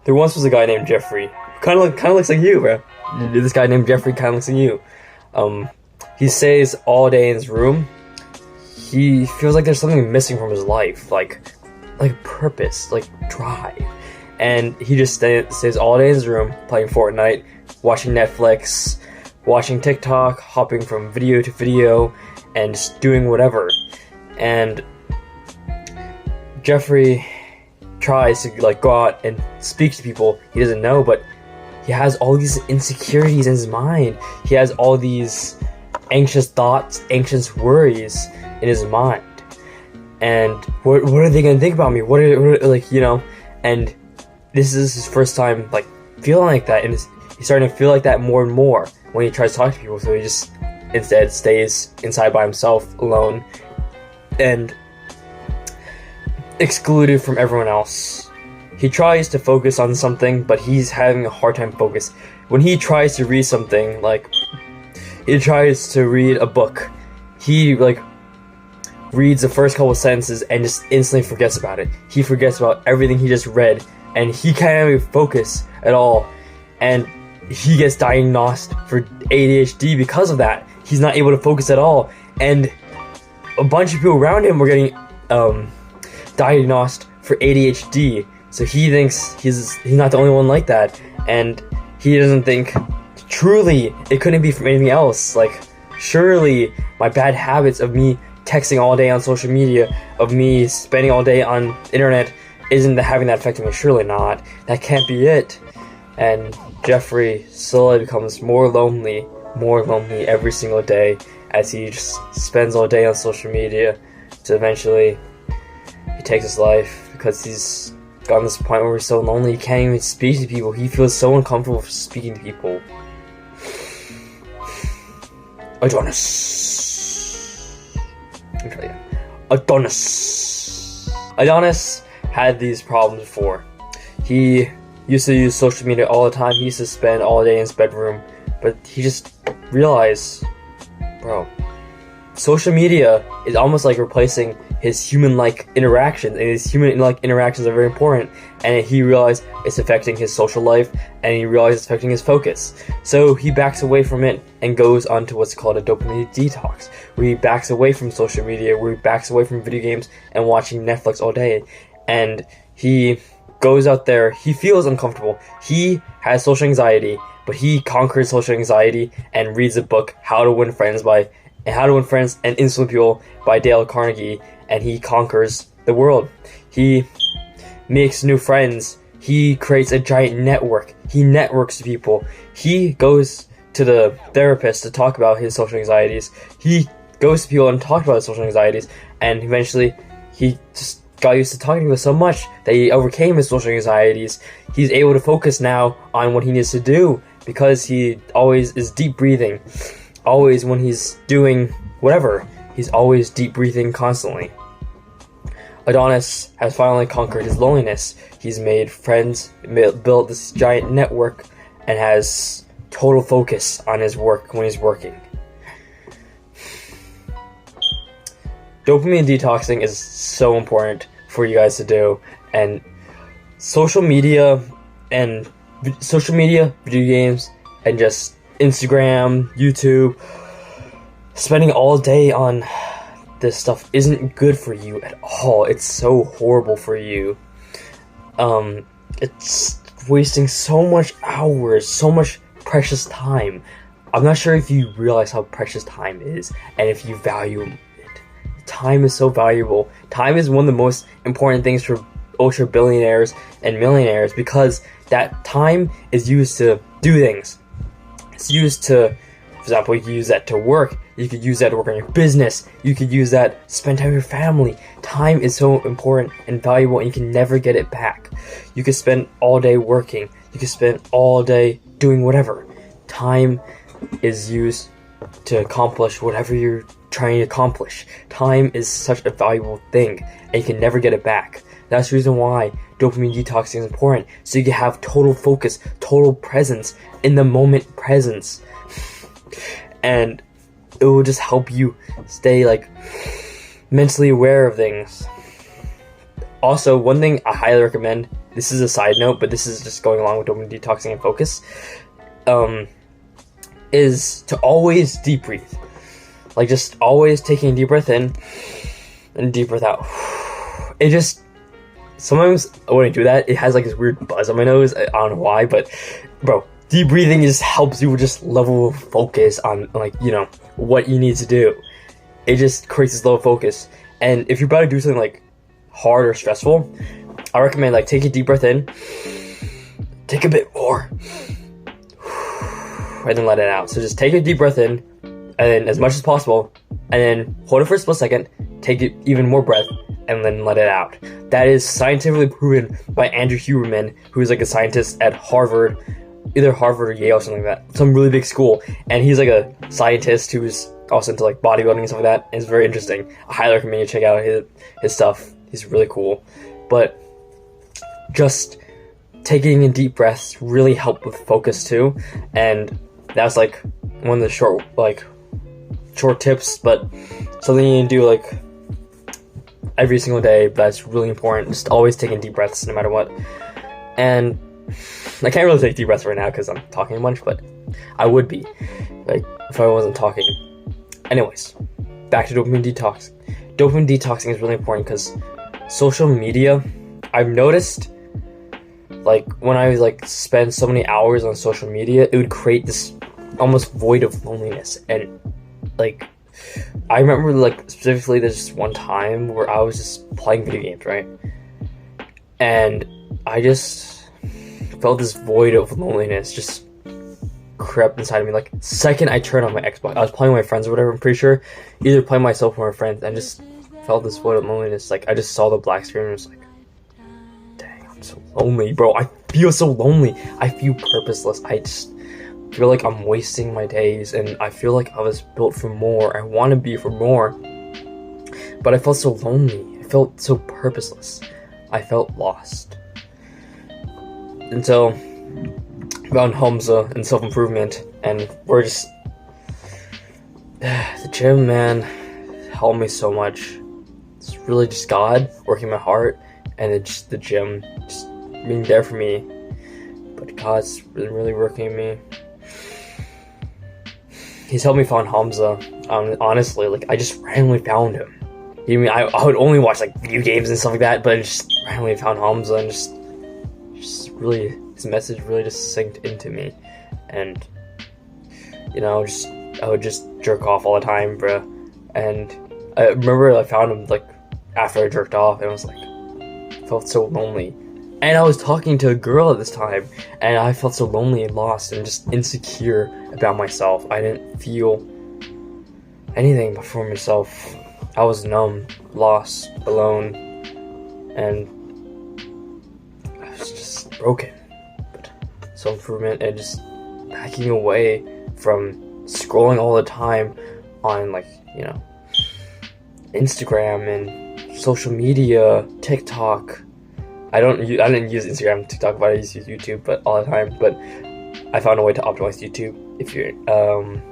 there once was a guy named Jeffrey. Kind of looks like you, bro. This guy named Jeffrey kind of looks like you. He stays all day in his room. He feels like there's something missing from his life, like purpose, like drive. And he just stays all day in his room playing Fortnite, watching Netflix, watching TikTok, hopping from video to video, and just doing whatever. And Jeffrey tries to like go out and speak to people he doesn't know, but he has all these insecurities in his mind. He has all these anxious thoughts, anxious worries in his mind. And what are they gonna think about me? What are like, you know? And this is his first time like feeling like that, and he's starting to feel like that more and more when he tries to talk to people. So he just instead stays inside by himself, alone, and excluded from everyone else. He tries to focus on something, but he's having a hard time focus. When he tries to read something, like he tries to read a book, he like reads the first couple sentences and just instantly forgets about it. He forgets about everything he just read, and he can't even focus at all. And he gets diagnosed for ADHD because of that. He's not able to focus at all, and a bunch of people around him were getting diagnosed for ADHD. So he thinks he's not the only one like that, and he doesn't think truly it couldn't be from anything else. Like, surely my bad habits of me texting all day on social media, of me spending all day on internet, isn't having that effect on me. Surely not. That can't be it. And Jeffrey slowly becomes more lonely every single day as he just spends all day on social media, to eventually he takes his life because he's gotten to this point where he's so lonely he can't even speak to people. He feels so uncomfortable speaking to people. Adonis had these problems before. He used to use social media all the time. He used to spend all day in his bedroom, but he just realized, bro, social media is almost like replacing his human-like interactions, and his human-like interactions are very important, and he realized it's affecting his social life, and he realized it's affecting his focus. So he backs away from it and goes on to what's called a dopamine detox, where he backs away from social media, where he backs away from video games and watching Netflix all day, and he goes out there. He feels uncomfortable. He has social anxiety, but he conquers social anxiety and reads a book, How to Win Friends and Influence People by Dale Carnegie, and he conquers the world. He makes new friends. He creates a giant network. He networks to people. He goes to the therapist to talk about his social anxieties. He goes to people and talks about his social anxieties, and eventually he just got used to talking to people so much that he overcame his social anxieties. He's able to focus now on what he needs to do because he always is deep breathing. Always when he's doing whatever, he's always deep breathing constantly. Adonis has finally conquered his loneliness. He's made friends, built this giant network, and has total focus on his work when he's working. Dopamine detoxing is so important for you guys to do, and social media, video games, and just Instagram, YouTube, spending all day on this stuff isn't good for you at all. It's so horrible for you. It's wasting so much hours, so much precious time. I'm not sure if you realize how precious time is and if you value it. Time is so valuable. Time is one of the most important things for ultra billionaires and millionaires, because that time is used to do things. It's used to, for example, you could use that to work. You could use that to work on your business. You could use that to spend time with your family. Time is so important and valuable, and you can never get it back. You could spend all day working. You could spend all day doing whatever. Time is used to accomplish whatever you're trying to accomplish. Time is such a valuable thing, and you can never get it back. That's the reason why dopamine detoxing is important, so you can have total focus, total presence, in the moment presence. And it will just help you stay like mentally aware of things. Also, one thing I highly recommend this is a side note, but this is just going along with dopamine detoxing and focus, is to always deep breathe. Like, just always taking a deep breath in and deep breath out. It just, sometimes when I do that, it has like this weird buzz on my nose. I don't know why, but bro, deep breathing just helps you just level focus on, like, you know, what you need to do. It just creates this level focus. And if you're about to do something like hard or stressful, I recommend like take a deep breath in, take a bit more, and then let it out. So just take a deep breath in, and then as much as possible, and then hold it for a split second, take it even more breath, and then let it out. That is scientifically proven by Andrew Huberman, who's like a scientist at Harvard, either Harvard or Yale or something like that, some really big school, and he's like a scientist who's also into like bodybuilding and stuff like that. It's very interesting. I highly recommend you check out his stuff. He's really cool. But just taking in deep breaths really help with focus too, and that's like one of the short tips, but something you can do like every single day. That's really important. Just always taking deep breaths no matter what. And I can't really take deep breaths right now because I'm talking a bunch, but I would be like if I wasn't talking. Anyways, back to dopamine detox. Dopamine detoxing is really important because social media, I've noticed, like when I like spend so many hours on social media, it would create this almost void of loneliness. And like I remember like specifically there's just one time where I was just playing video games, right? And I just felt this void of loneliness just crept inside of me. Like second I turned on my Xbox, I was playing with my friends or whatever, I'm pretty sure, either playing myself or my friends, and just felt this void of loneliness. Like I just saw the black screen and was like, dang, I'm so lonely, bro. I feel so lonely. I feel purposeless. I just feel like I'm wasting my days, and I feel like I was built for more. I want to be for more, but I felt so lonely. I felt so purposeless. I felt lost. Until I found Hamza and self-improvement, and we're just the gym, man, helped me so much. It's really just God working my heart, and it's just the gym just being there for me. But God's been really working in me. He's helped me find Hamza. Honestly, like I just randomly found him. You mean I would only watch like video games and stuff like that, but I just randomly found Hamza, and just really, his message really just synced into me. And you know, I would just jerk off all the time, bro. And I remember I found him like after I jerked off, and I was like, felt so lonely. And I was talking to a girl at this time, and I felt so lonely and lost and just insecure about myself. I didn't feel anything but for myself. I was numb, lost, alone, and I was just broken. But self-improvement and just backing away from scrolling all the time on, like, you know, Instagram and social media, TikTok. I didn't use Instagram, TikTok, but I used to use YouTube, but all the time. But I found a way to optimize YouTube. If you're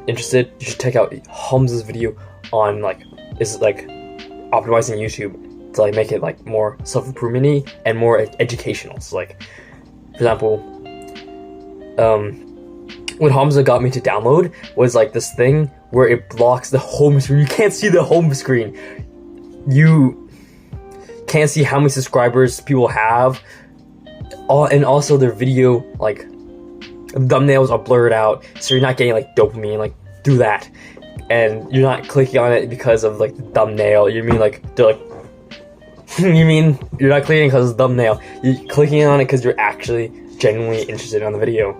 interested, you should check out Hamza's video on optimizing YouTube to like make it like more self-improvement-y and more educational. So like, for example, what Hamza got me to download was like this thing where it blocks the home screen. You can't see the home screen. You can't see how many subscribers people have, and also their video, like, thumbnails are blurred out, so you're not getting like dopamine, like, do that. And you're not clicking on it because of like the thumbnail. You mean like they're like you mean you're not clicking because of the thumbnail, you're clicking on it because you're actually genuinely interested in the video.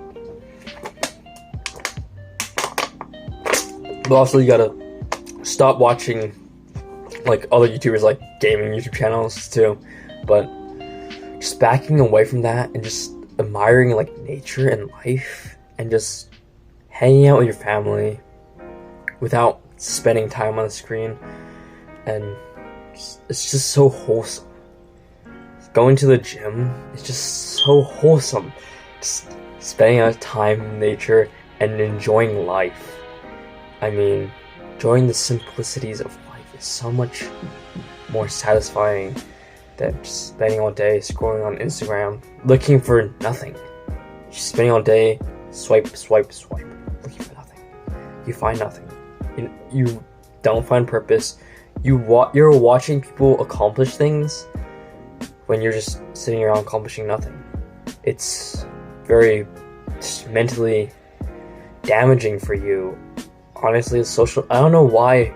But also you gotta stop watching like other YouTubers, like gaming YouTube channels too, but just backing away from that and just admiring like nature and life and just hanging out with your family without spending time on the screen. And it's just so wholesome. Going to the gym is just so wholesome. Just spending out time in nature and enjoying life. I mean, enjoying the simplicities of life is so much more satisfying than just spending all day scrolling on Instagram, looking for nothing. Just spending all day, swipe, looking for nothing. You find nothing. You don't find purpose. You're watching people accomplish things when you're just sitting around accomplishing nothing. It's very mentally damaging for you. Honestly, it's social. I don't know why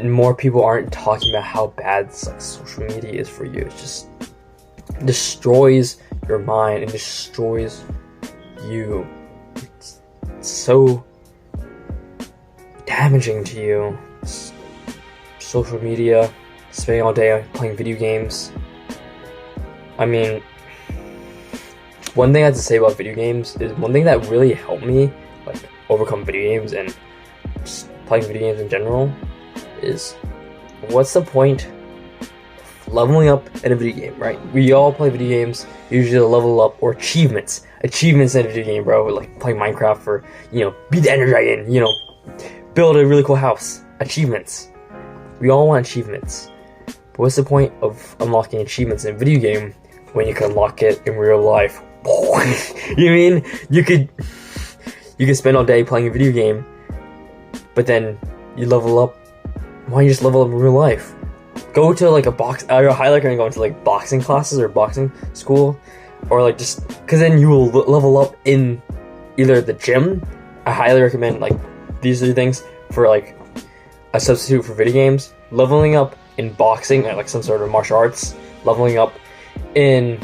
more people aren't talking about how bad social media is for you. It just destroys your mind and destroys you. It's so damaging to you. Social media, spending all day playing video games. I mean, one thing I have to say about video games is one thing that really helped me overcome video games and just playing video games in general is, what's the point of leveling up in a video game, right? We all play video games, usually level up or achievements in a video game, bro. Like playing Minecraft for, beat the Ender Dragon, build a really cool house. Achievements. We all want achievements. But what's the point of unlocking achievements in a video game when you can unlock it in real life? You mean you could spend all day playing a video game, but then you level up? Why don't you just level up in real life? Go to a box. I highly recommend going to boxing classes or boxing school, or just because then you will level up in either the gym. I highly recommend these are things for a substitute for video games. Leveling up in boxing at some sort of martial arts. Leveling up in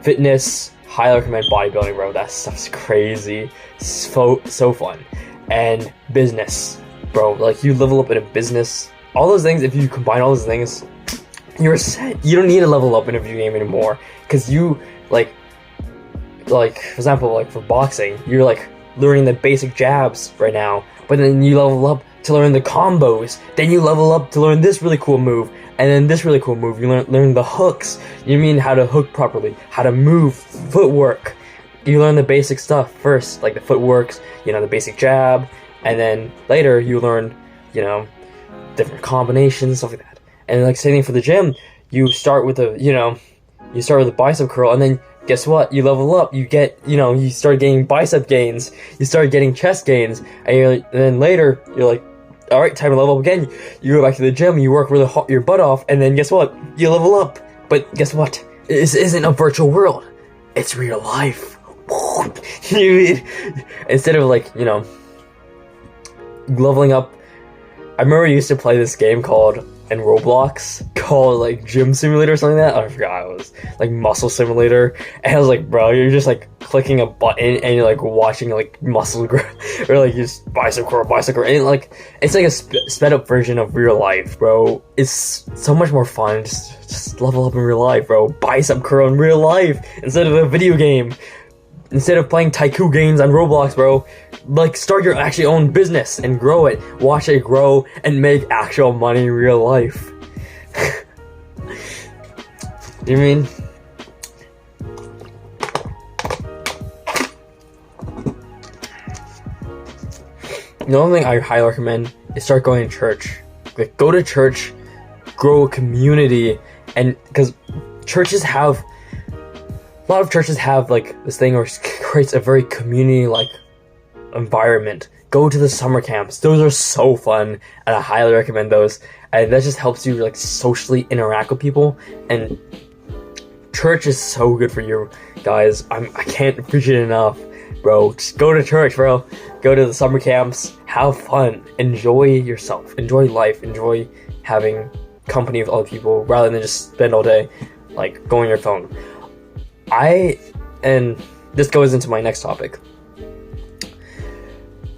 fitness. Highly recommend bodybuilding, bro. That stuff's crazy. So fun. And business, bro. You level up in a business. All those things, if you combine all those things, you're set. You don't need to level up in a video game anymore. Because you, for example, for boxing, you're learning the basic jabs right now. But then you level up to learn the combos. Then you level up to learn this really cool move. And then this really cool move, you learn the hooks. You mean how to hook properly, how to move, footwork. You learn the basic stuff first, the footworks, the basic jab, and then later you learn, different combinations, stuff like that. And same thing for the gym. You start with a bicep curl, and then guess what? You level up. You get, you start getting bicep gains. You start getting chest gains, and then later you're all right, time to level up again. You go back to the gym, you work really hard, your butt off, and then guess what? You level up. But guess what? This isn't a virtual world. It's real life. Instead of leveling up. I remember I used to play this game in Roblox called Gym Simulator or something like that. I forgot it was Muscle Simulator. And I was bro, you're just clicking a button and you're watching muscle grow or just bicep curl, and it's a sped up version of real life, bro. It's so much more fun. Just level up in real life, bro. Bicep curl in real life instead of a video game. Instead of playing tycoon games on Roblox, bro, start your actually own business and grow it. Watch it grow and make actual money in real life. You mean? The only thing I highly recommend is start going to church. Go to church, grow a community, and because a lot of churches have this thing where it creates a very community environment. Go to the summer camps. Those are so fun, and I highly recommend those. And that just helps you socially interact with people. And church is so good for you guys. I can't appreciate it enough, bro. Just go to church, bro. Go to the summer camps. Have fun. Enjoy yourself. Enjoy life. Enjoy having company with other people rather than just spend all day going on your phone. And this goes into my next topic.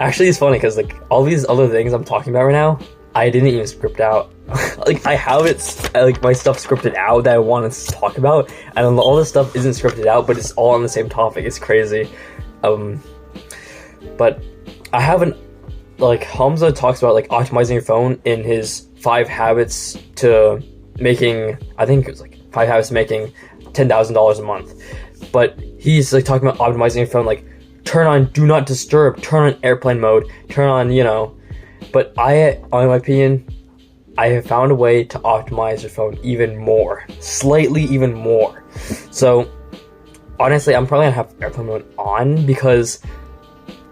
Actually, it's funny because all these other things I'm talking about right now, I didn't even script out. I have it, my stuff scripted out that I want to talk about, and all this stuff isn't scripted out, but it's all on the same topic. It's crazy. But I haven't, Hamza talks about optimizing your phone in his 5 habits to making, I think it was 5 habits to making $10,000 a month. But he's talking about optimizing your phone, turn on do not disturb, turn on airplane mode, turn on, but in my opinion, I have found a way to optimize your phone even more, slightly even more. So honestly, I'm probably gonna have airplane mode on because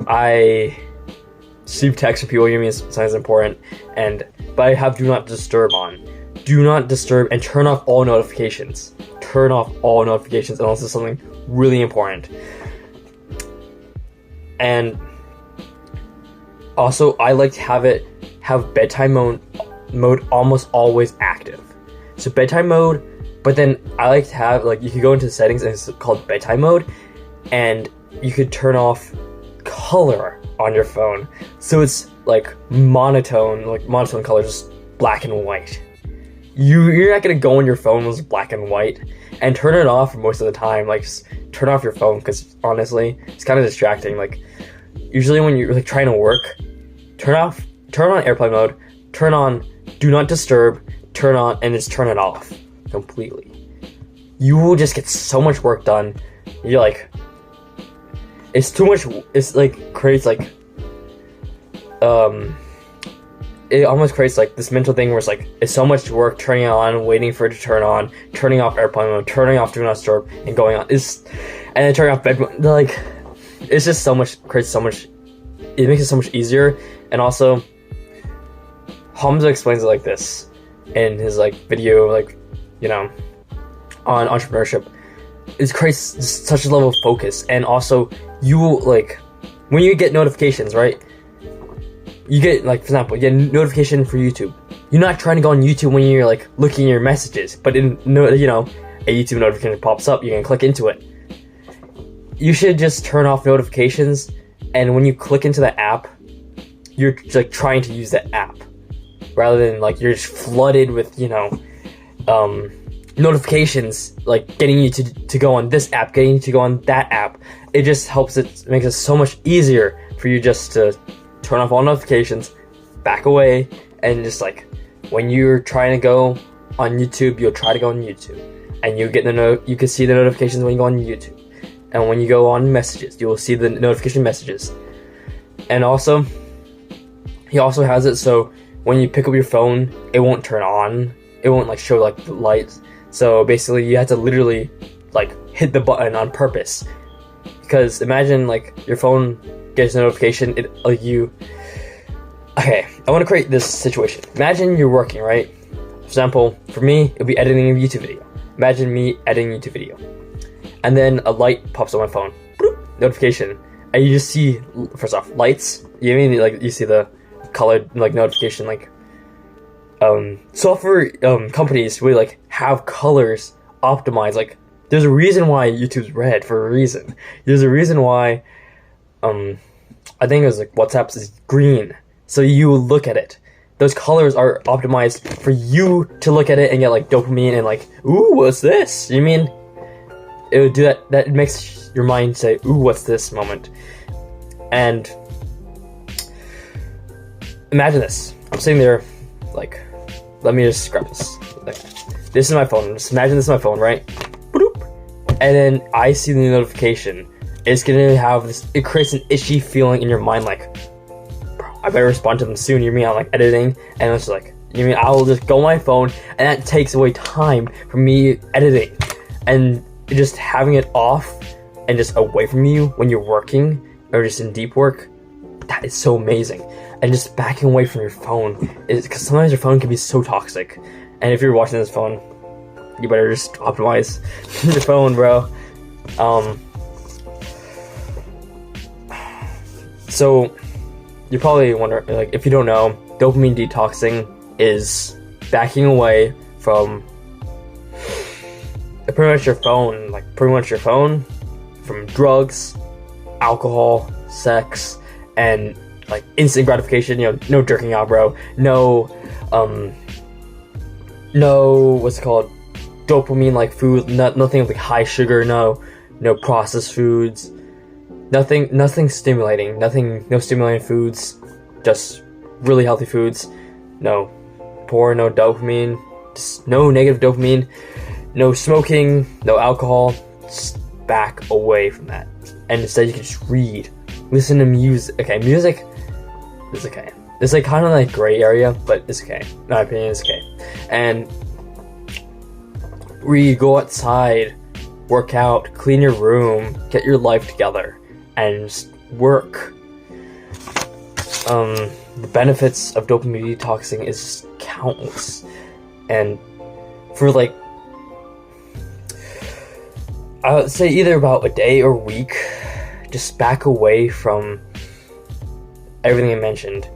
I receive texts from people giving me something's important, but I have do not disturb on. Do not disturb and turn off all notifications. Turn off all notifications unless it's something really important. And also, I like to have bedtime mode almost always active. So bedtime mode, but then I like to have, like, you could go into the settings and it's called bedtime mode, and you could turn off color on your phone. So it's like monotone color, just black and white. You're not gonna go on your phone with black and white, and turn it off most of the time. Like, just turn off your phone, because honestly, it's kind of distracting. Like, usually when you're like trying to work, turn on airplane mode, turn on do not disturb, turn on, and just turn it off completely. You will just get so much work done. You're like, it's too much. It's like creates like it almost creates like this mental thing where it's like, it's so much work turning it on, waiting for it to turn on, turning off airplane mode, turning off do not disturb, and going on. And then turning off bed mode. Like, it's just so much, creates so much, it makes it so much easier. And also, Hamza explains it like this in his like video, like, you know, on entrepreneurship. It creates just such a level of focus. And also, you like, when you get notifications, right? You get, like, for example, you get a notification for YouTube. You're not trying to go on YouTube when you're, like, looking at your messages, but a YouTube notification pops up, you can click into it. You should just turn off notifications, and when you click into the app, you're, like, trying to use the app, rather than, like, you're just flooded with, notifications, like, getting you to go on this app, getting you to go on that app. It just helps, it makes it so much easier for you just to turn off all notifications, back away, and just like, when you're trying to go on YouTube, you'll try to go on YouTube, and you can see the notifications when you go on YouTube, and when you go on messages, you will see the notification messages. And also, he also has it so when you pick up your phone, it won't turn on, it won't like show like the lights. So basically, you have to literally like hit the button on purpose, because imagine like your phone gets a notification, okay, I want to create this situation. Imagine you're working, right? For example, for me, it'll be editing a YouTube video. Imagine me editing a YouTube video, and then a light pops on my phone, bloop, notification, and you just see, first off, lights. You mean like you see the colored like notification, like software companies really like have colors optimized. Like, there's a reason why YouTube's red for a reason. There's a reason why I think it was like WhatsApp's is green. So you look at it. Those colors are optimized for you to look at it and get like dopamine and like, ooh, what's this? You mean it would do that? That makes your mind say, ooh, what's this moment? And imagine this. I'm sitting there, like, let me just grab this. Like, this is my phone. Just imagine this is my phone, right? Boop. And then I see the notification. It's gonna have this, it creates an itchy feeling in your mind, like, bro, I better respond to them soon. You mean I'm like editing, and it's like, you mean I will just go on my phone, and that takes away time from me editing. And just having it off and just away from you when you're working or just in deep work, that is so amazing. And just backing away from your phone is, because sometimes your phone can be so toxic. And if you're watching this phone, you better just optimize your phone, bro. So, you're probably wondering, like, if you don't know, dopamine detoxing is backing away from pretty much your phone, from drugs, alcohol, sex, and, like, instant gratification. No jerking out, bro. No, what's it called? Dopamine-like food, nothing like high sugar, no processed foods. Nothing stimulating. No stimulating foods. Just really healthy foods. No porn, no dopamine. Just no negative dopamine. No smoking, no alcohol. Just back away from that. And instead you can just read. Listen to music. Okay, music is okay. It's like kind of like gray area, but it's okay. In my opinion, it's okay. And we go outside, work out, clean your room, get your life together, and just work. The benefits of dopamine detoxing is just countless. And for like, I would say either about a day or a week, just back away from everything I mentioned.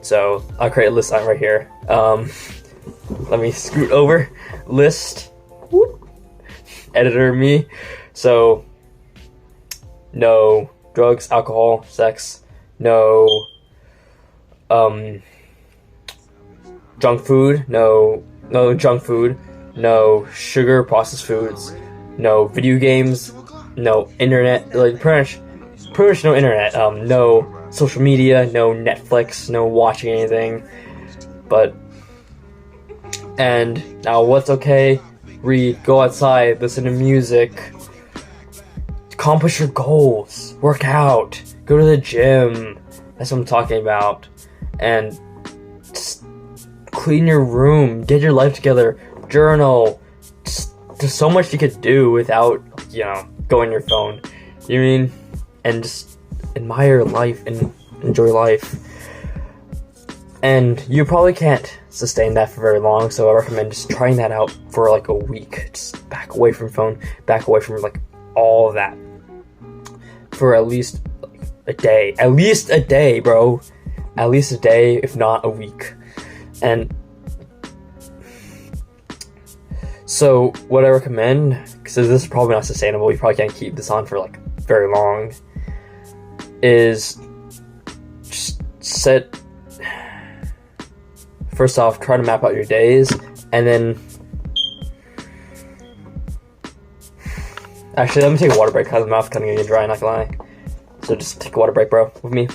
So I'll create a list right here. Let me scoot over. List. Whoop. Editor me. So no drugs, alcohol, sex. No junk food. No junk food. No sugar, processed foods. No video games. No internet. Like pretty much no internet. No social media, no Netflix, no watching anything. And now what's okay? Read, go outside, listen to music, accomplish your goals, work out, go to the gym. That's what I'm talking about. And just clean your room, get your life together, journal. There's so much you could do without, going on your phone. You know what I mean? And just admire life and enjoy life. And you probably can't sustain that for very long, so I recommend just trying that out for like a week. Just back away from phone, back away from like all of that for at least a day. At least a day, bro. At least a day, if not a week. And so what I recommend, because this is probably not sustainable, you probably can't keep this on for like very long, is just first off, try to map out your days, and then actually let me take a water break because my mouth's kind of getting dry, not gonna lie. So just take a water break, bro, with me.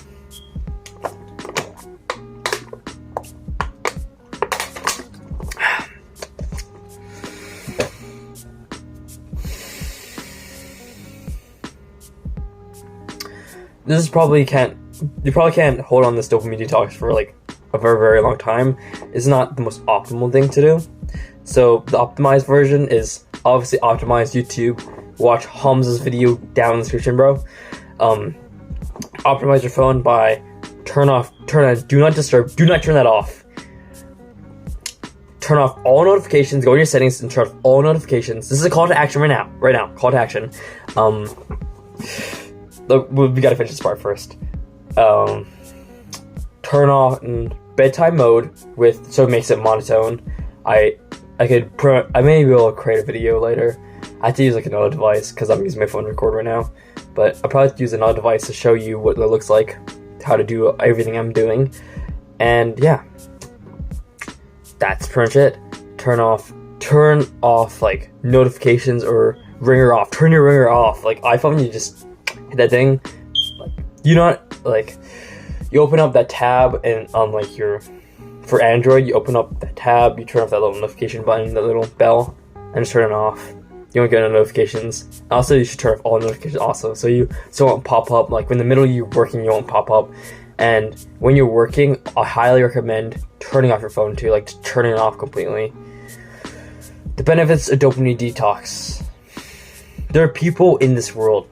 You probably can't hold on this dopamine detox for like a very, very long time. It's not the most optimal thing to do. So the optimized version is obviously optimize YouTube. Watch Hamza's video down in the description, bro. Optimize your phone by turn on do not disturb. Do not turn that off. Turn off all notifications. Go in your settings and turn off all notifications. This is a call to action right now. Right now, call to action. We gotta finish this part first. Turn on bedtime mode so it makes it monotone. I may be able to create a video later. I have to use like another device because I'm using my phone to record right now. But I'll probably have to use another device to show you what it looks like, how to do everything I'm doing. And yeah, that's pretty much it. Turn off like notifications or ringer off. Turn your ringer off. Like iPhone, you just hit that thing. Like you open up that tab and on like for Android, you open up that tab, you turn off that little notification button, that little bell, and just turn it off. You won't get no notifications. Also, you should turn off all notifications also, so it won't pop up. Like when in the middle you're working, you won't pop up. And when you're working, I highly recommend turning off your phone too, like just turning it off completely. The benefits of dopamine detox. There are people in this world,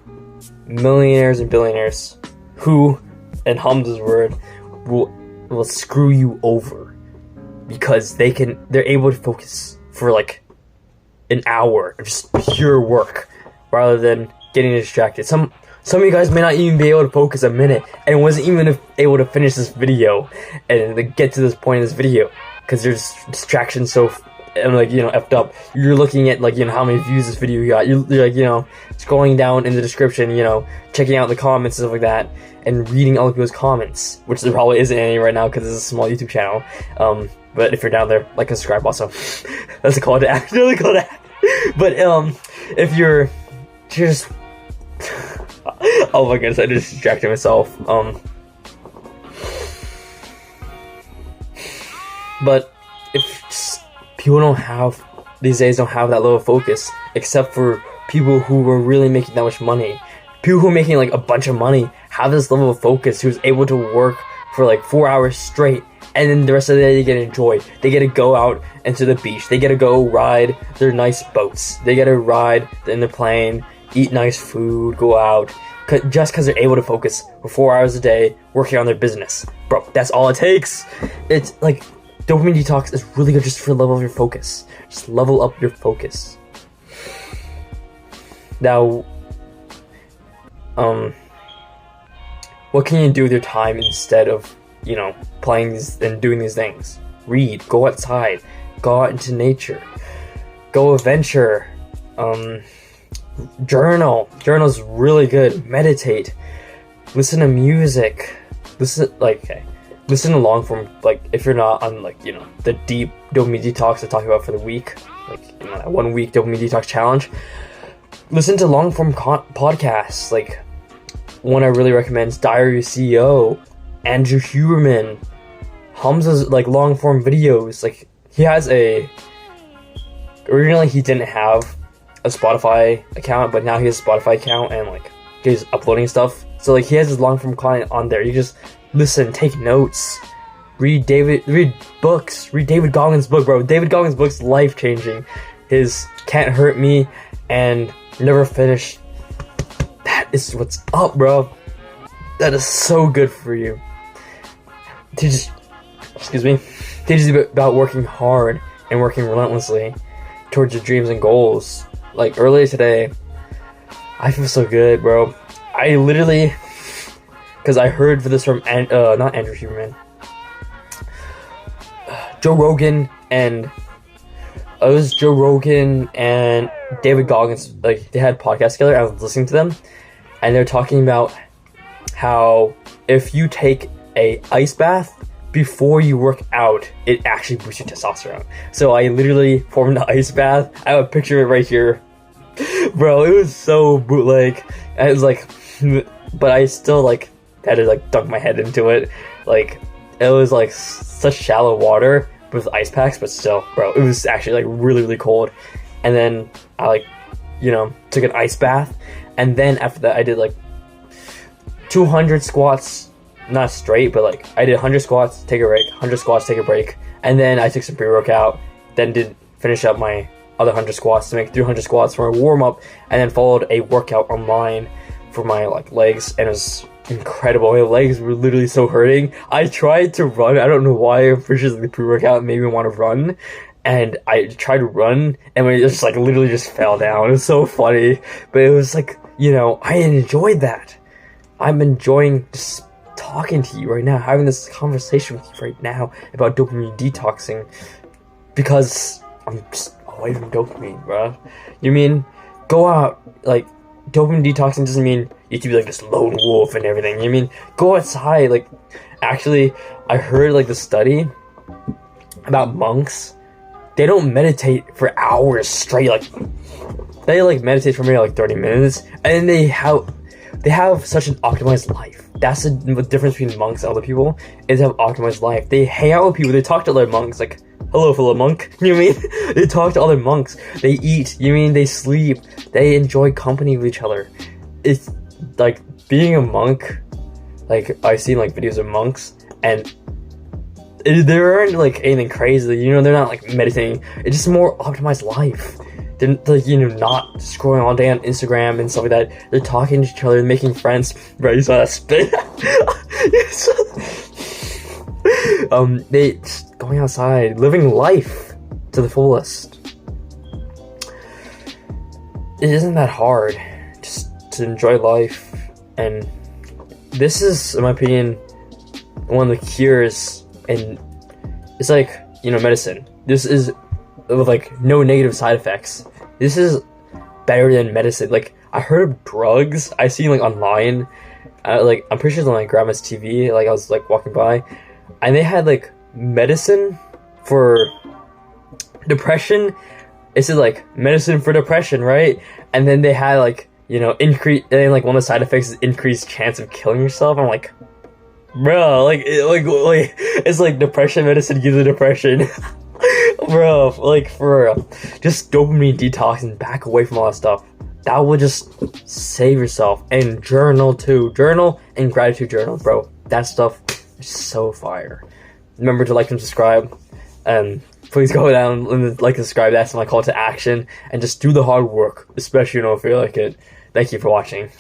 millionaires and billionaires, who, in Hamza's word, will screw you over because they're able to focus for like an hour of just pure work rather than getting distracted. Some of you guys may not even be able to focus a minute and wasn't even able to finish this video and get to this point in this video because there's distractions effed up. You're looking at how many views this video got. You're scrolling down in the description, checking out the comments and stuff like that, and reading other people's comments, which there probably isn't any right now because it's a small YouTube channel. But if you're down there, like and subscribe also. That's a call to action. Really call to action. But if you're just oh my goodness, I just distracted myself. But if people these days don't have that level of focus, except for people who are really making that much money. People who are making like a bunch of money have this level of focus, who's able to work for like 4 hours straight, and then the rest of the day they get to enjoy. They get to go out into the beach. They get to go ride their nice boats. They get to ride in the plane, eat nice food, go out, just because they're able to focus for 4 hours a day working on their business. Bro, that's all it takes. It's like, dopamine detox is really good just for level of your focus. Just level up your focus. Now, what can you do with your time instead of, playing these and doing these things? Read, go outside, go out into nature, go adventure, journal's really good, meditate, listen to music, listen to long form, like, if you're not on, like, the deep dopamine detox I talk about for the week, like, that 1 week dopamine detox challenge, listen to long form podcasts, like, one I really recommend is Diary CEO, Andrew Huberman, Hamza's, like, long form videos. Like, he has originally he didn't have a Spotify account, but now he has a Spotify account, and, like, he's uploading stuff. So, like, he has his long form content on there. You just listen, take notes, read books, read David Goggins' book, bro. David Goggins' book's life changing. His Can't Hurt Me and Never Finished. That is what's up, bro. That is so good for you. Teaches you about working hard and working relentlessly towards your dreams and goals. Like, earlier today, I feel so good, bro. I literally, because I heard this from not Andrew Huberman, Joe Rogan, and it was Joe Rogan and David Goggins. Like, they had podcasts together. I was listening to them, and they're talking about how if you take a ice bath before you work out, it actually boosts your testosterone. So I literally formed an ice bath. I have a picture of it right here. Bro, it was so bootleg. And it was like, but I still, like, had to, like, dunk my head into it. Like, it was, like, such shallow water with ice packs, but still, bro, it was actually, like, really, really cold. And then I, like, took an ice bath. And then after that, I did, like, 200 squats, not straight, but, like, I did 100 squats, take a break, 100 squats, take a break, and then I took some pre-workout, then did finish up my other 100 squats to make 300 squats for a warm-up, and then followed a workout online for my, like, legs, and it was incredible. My legs were literally so hurting. I tried to run, I don't know why, I'm pretty sure the pre-workout made me want to run, and I tried to run, and it just, like, literally just fell down. It was so funny, but it was, like, I enjoyed that. I'm enjoying just talking to you right now, having this conversation with you right now about dopamine detoxing, because I'm just away from dopamine, bro. You mean, go out, like, dopamine detoxing doesn't mean you have to be, like, this lone wolf and everything. You mean, go outside. Like, actually, I heard, like, the study about monks. They don't meditate for hours straight. Like, they, like, meditate for maybe, like, 30 minutes, and then they have such an optimized life. That's the difference between monks and other people, is they have optimized life. They hang out with people, they talk to other monks, like, hello, fellow monk, you mean? They talk to other monks, they eat, you mean, they sleep, they enjoy company with each other. It's, like, being a monk, like, I've seen, like, videos of monks, and they aren't, like, anything crazy, they're not, like, meditating. It's just a more optimized life. They're, like, not scrolling all day on Instagram and stuff like that. They're talking to each other, making friends. Bro, you saw that spit? They just going outside, living life to the fullest. It isn't that hard, just to enjoy life. And this is, in my opinion, one of the cures, and it's like, medicine. This is with, like, no negative side effects. This is better than medicine. Like, I heard of drugs I seen, like, online. I'm pretty sure it's on my grandma's TV. Like, I was, like, walking by, and they had, like, medicine for depression. It said, like, medicine for depression, right? And then they had, like, increase. And then, like, one of the side effects is increased chance of killing yourself. I'm like, bro, it's like depression medicine gives you depression. Bro, like, for real, just dopamine detox and back away from all that stuff. That will just save yourself. And journal too. Journal and gratitude journal, bro. That stuff It's so fire. Remember to like and subscribe, and please go down and like and subscribe. That's my call to action, and just do the hard work, especially if you feel like it. Thank you for watching.